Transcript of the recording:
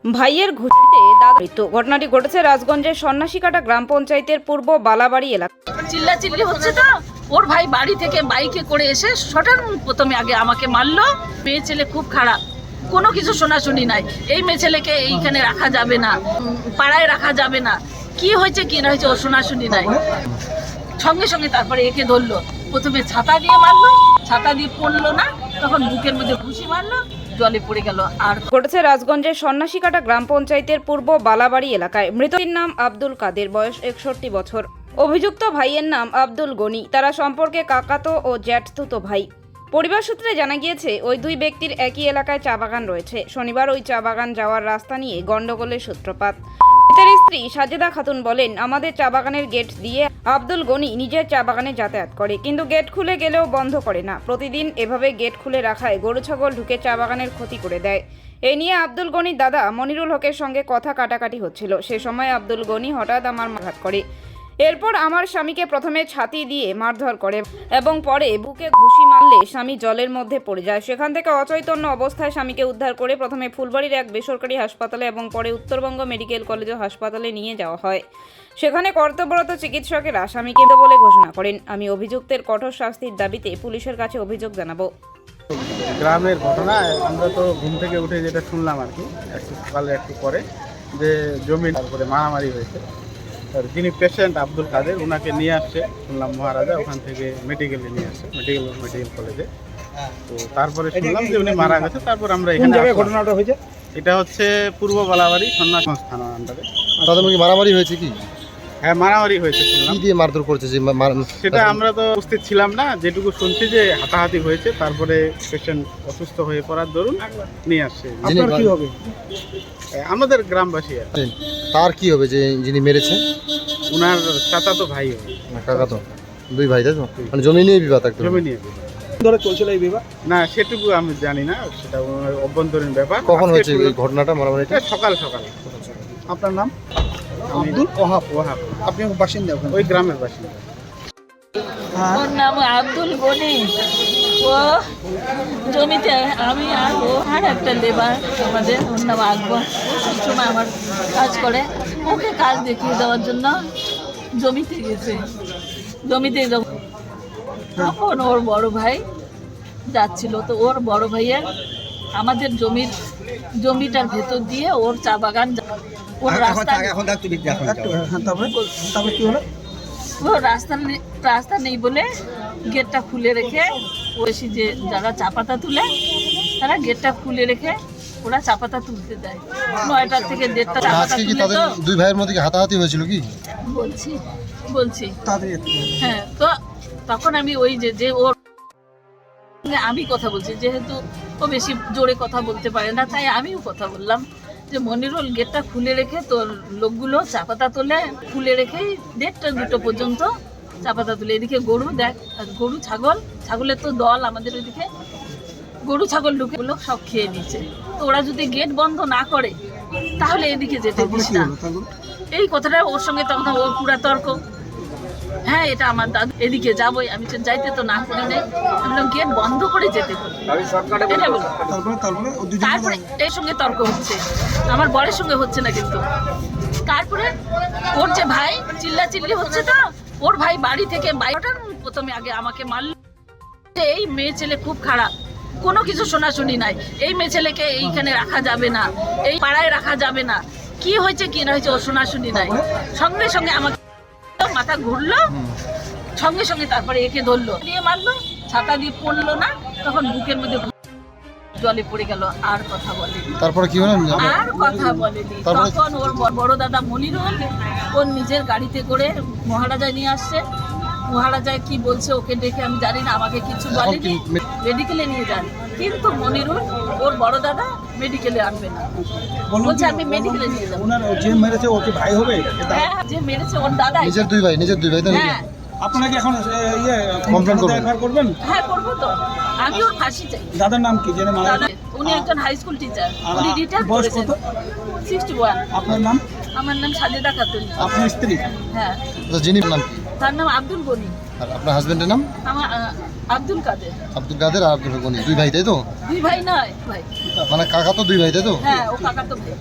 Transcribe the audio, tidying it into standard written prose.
ভাইয়ের ঘুষিতে দাদা মৃত্যু। ঘটনাটি ঘটেছে রাজগঞ্জের সন্ন্যাসীকাটা গ্রাম পঞ্চায়েতের পূর্ব বালাবাড়ি এলাকা। চিল্লাচিল্লি হচ্ছে তো ওর ভাই বাড়ি থেকে বাইকে করে এসে সটান প্রথমে আগে আমাকে মারলো। মেয়ে ছেলে খুব খারাপ, কোনো কিছু শোনাশুনি নাই। এই মেয়ে ছেলেকে এইখানে রাখা যাবে না, পাড়ায় রাখা যাবে না, কি হয়েছে কি না হয়েছে ও শোনাশুনি নাই। সঙ্গে সঙ্গে তারপরে একে ধরলো, প্রথমে ছাতা দিয়ে মারলো, ছাতা দিয়ে পড়লো না, তখন বুকের মধ্যে ঘুষি মারলো, জলে পড়ে গেল। আর ঘটেছে রাজগঞ্জের সন্ন্যাসীকাটা গ্রাম পঞ্চায়েতের পূর্ব বালাবাড়ি এলাকায়। মৃতের নাম আব্দুল কাদের, বয়স 61 বছর। অভিযুক্ত ভাইয়ের নাম আব্দুল গনি। তারা সম্পর্কে কাকাতো ও জ্যাঠতুতো ভাই। পরিবার সূত্রে জানা গিয়েছে ওই দুই ব্যক্তির একই এলাকায় চা বাগান রয়েছে। শনিবার ওই চা বাগান যাওয়ার রাস্তা নিয়ে গন্ডগোলের সূত্রপাত। মৃতের স্ত্রী সাজেদা খাতুন বলেন, আমাদের চা বাগানের গেট দিয়ে আব্দুল গনি নিজের চা বাগানে যাতায়াত করে, কিন্তু গেট খুলে গেলেও বন্ধ করে না। প্রতিদিন এভাবে গেট খুলে রাখায় গরু ছাগল ঢুকে চা বাগানের ক্ষতি করে দেয়। এই নিয়ে আব্দুল গনির দাদা মনিরুল হকের সঙ্গে কথা কাটাকাটি হচ্ছিল। সে সময় আব্দুল গনি হঠাৎ আমার আঘাত করে। এরপর আমার স্বামীকে প্রথমে ছাতি দিয়ে মারধর করে এবং পরে বুকে ঘুষি মারলে স্বামী জলের মধ্যে পড়ে যায়। সেখান থেকে অচৈতন্য অবস্থায় স্বামীকে উদ্ধার করে প্রথমে ফুলবাড়ির এক বেসরকারি হাসপাতালে এবং পরে উত্তরবঙ্গ মেডিকেল কলেজ ও হাসপাতালে নিয়ে যাওয়া হয়। সেখানে কর্তব্যরত চিকিৎসকেরা স্বামীকে মৃত বলে ঘোষণা করেন। আমি অভিযুক্তের কঠোর শাস্তির দাবিতে পুলিশের কাছে অভিযোগ জানাবো। গ্রামের ঘটনা, আমরা তো ঘুম থেকে উঠে যেটা শুনলাম আর কি, একটু সকালে একটু পরে যে জমি তারপরে মারামারি হয়েছে। আর যিনি পেশেন্ট আব্দুল কাদের, ওনাকে নিয়ে আসছে শুনলাম মহারাজা, ওখান থেকে মেডিকেলে নিয়ে আসছে, মেডিকেল কলেজে। তো তারপরে শুনলাম যে উনি মারা গেছে। তারপর আমরা এখানে ঘটনাটা হয়েছে, এটা হচ্ছে পূর্ব বালাবাড়ি সন্ন্যাসগঞ্জ থানার আন্ডারে। তাদের মধ্যে মারামারি হয়েছে কি? হ্যাঁ, মারামারি হয়েছে শুনলাম। কি দিয়ে মারধর করেছে? যে সেটা আমরা তো উপস্থিত ছিলাম না, যেটুকু শুনছি যে হাতাহাতি হয়েছে, তারপরে পেশেন্ট অসুস্থ হয়ে পড়ার দরুন নিয়ে আসছে। আপনার কি হবে? আমাদের গ্রামবাসী আর কি। তার কি হবে যে যিনি মেরেছে? উনার চাচাতো ভাই হবে। কাকা তো দুই ভাই, তাই তো? মানে জমি নিয়ে বিবাদ একদম। জমি নিয়ে বিবাদ। ধরে চলছিল এই বিবাদ? না, সেটুকু আমি জানি না, সেটা ওনার অভ্যন্তরীণ ব্যাপার। কখন হয়েছে এই ঘটনাটা, মারামারিটা? সকাল সকাল। আপনার নাম? আব্দুল ওহাব। আপনি বাসিন্দা ওখানে? ওই গ্রামের বাসিন্দা। ওর নাম আব্দুল গনি। ও জমিতে, আমি আর ও আর একটা লেবার আমাদের, ওর নাম আকবর। ও সবসময় আমার কাজ করে, ওকে কাজ দেখিয়ে দেওয়ার জন্য জমিতে গেছে। জমিতে তখন ওর বড় ভাই যাচ্ছিল, তো ওর বড় ভাইয়ের আমাদের জমিটার ভেতর দিয়ে ওর চা বাগান, ওর রাস্তা, তারপরে কি হলো? ও রাস্তা নেই বলে গেটটা খুলে রেখে, ওসি যে যারা চা পাতা তুলে তারা গেটটা খুলে রেখে ওরা চা পাতা তুলতে দেয়। 9টার থেকে 1:30 চা পাতা আজকে কি তুলে। তাদের তো দুই ভাইয়ের মধ্যে কি হাতাহাতি হয়েছিল কি? বলছি হ্যাঁ, তো তখন আমি ওই যে ওর আমি কথা বলছি, যেহেতু ও বেশি জোরে কথা বলতে পারে না, তাই আমিও কথা বললাম যে মনিরুল গেটটা খুলে রেখে তোর লোকগুলো চা পাতা তোলে, খুলে রেখেই 1:30-2টো পর্যন্ত চা পাতা তুলে। এদিকে গরু দেখ, গরু ছাগলের তো দল আমাদের ওইদিকে, গরু ছাগল ঢুকে লোক সব খেয়ে নিচ্ছে। তো ওরা যদি গেট বন্ধ না করে তাহলে এদিকে যেতে দিস না। এই কথাটা ওর সঙ্গে তখন ওর পুরা তর্ক। হ্যাঁ, এটা আমার দাদু, এদিকে যাবোই। আমি যাইতে তো না করে নেই, আমি গেট বন্ধ করে যেতে পারি। তারপরে এর সঙ্গে তর্ক হচ্ছে, আমার বরের সঙ্গে হচ্ছে না কিন্তু। তারপরে ওর যে ভাই, চিল্লাচিল্লি হচ্ছে তো ওর ভাই বাড়ি থেকে বাইরে প্রথমে আগে আমাকে মারল। এই মেয়ে ছেলে খুব খারাপ, কোনো কিছু শোনাশুনি নাই। এই মেয়ে ছেলেকে এইখানে রাখা যাবে না, এই পাড়ায় রাখা যাবে না, কি হয়েছে কি না হয়েছে ও শোনাশুনি নাই। সঙ্গে সঙ্গে আমাকে মাথা ঘুরলো, সঙ্গে সঙ্গে তারপরে একে ধরলো, দিয়ে মারলো, ছাতা দিয়ে পড়লো না, তখন বুকের মধ্যে জলে পড়ে গেল। আর কথা বলেনি। তারপরে কি হলো? আর কথা বলেনি। তখন ওর বড় দাদা মনিরুল ওর নিজের গাড়িতে করে মহারাজায় নিয়ে আসছে। মহারাজায় কি বলছে ওকে দেখে আমি জানি না, আমাকে কিছু বলেনি। মেডিকেলে নিয়ে যান, কিন্তু মনিরুল ওর বড় দাদা মেডিকেলে আনবে না, বলছে আমি মেডিকেলে নিয়ে যাবো। যে মেরেছে ও কি ভাই হবে? হ্যাঁ, যে মেরেছে ওর দাদা। নিজের দুই ভাই তো? হ্যাঁ। আপনারা কি এখন কমপ্লেন করবেন? হ্যাঁ, করবো তো। আমি ওর ফাঁসি চাই। দাদার নাম কি? জেনে মারা? উনি একজন হাই স্কুল টিচার, উনি রিটায়ার করেছেন। 61। আপনার নাম? আমার নাম সাজেদা খাতুন। আপনার স্ত্রী? হ্যাঁ। যিনি নাম? তার নাম আব্দুল গনি। আর আপনার হাজবেন্ডের নাম? আমার আব্দুল কাদের। আব্দুল কাদের আর আব্দুল গনি, দুই ভাই তাই তো? দুই ভাই নয় ভাই, মানে কাকা তো দুই ভাই তাই তো? হ্যাঁ ও কাকা তো ভাই।